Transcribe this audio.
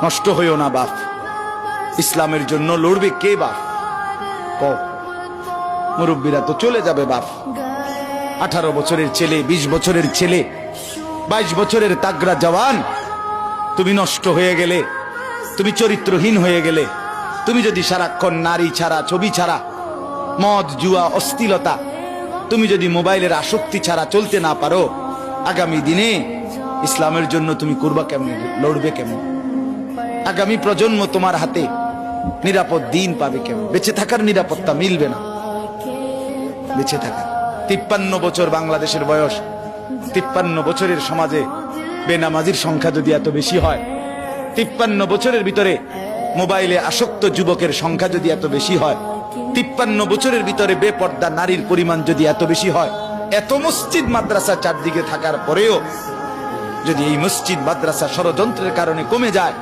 নষ্ট হইও না বাপ। ইসলামের জন্য লড়বে কে বাপ? মুরব্বীরা তো চলে যাবে বাপ। 18 বছরের ছেলে, 20 বছরের ছেলে, 22 বছরের তাগড়া জওয়ান, তুমি নষ্ট হয়ে গেলে, তুমি চরিত্রহীন হয়ে গেলে, তুমি যদি সারাক্ষণ নারী ছাড়া, ছবি ছাড়া, মদ জুয়া অশ্লীলতা, তুমি যদি মোবাইলের আসক্তি ছাড়া চলতে না পারো, আগামী দিনে ইসলামের জন্য তুমি করবা কেমনে, লড়বে কেমন? আগামী প্রজন্ম তোমার হাতে নিরাপদ দিন পাবে কেমন? বেঁচে থাকার নিরাপত্তা মিলবে না। বেঁচে থাকা 53 বছর বাংলাদেশের বয়স, 53 বছরের সমাজে বেনামাজির সংখ্যা যদি এত বেশি হয়, 53 বছরের ভিতরে মোবাইলে আসক্ত যুবকের সংখ্যা যদি এত বেশি হয়, 53 বছরের ভিতরে বেপর্দা নারীর পরিমাণ যদি এত বেশি হয়, এত মসজিদ মাদ্রাসা চারদিকে থাকার পরেও যদি এই মসজিদ মাদ্রাসা ষড়যন্ত্রের কারণে কমে যায়,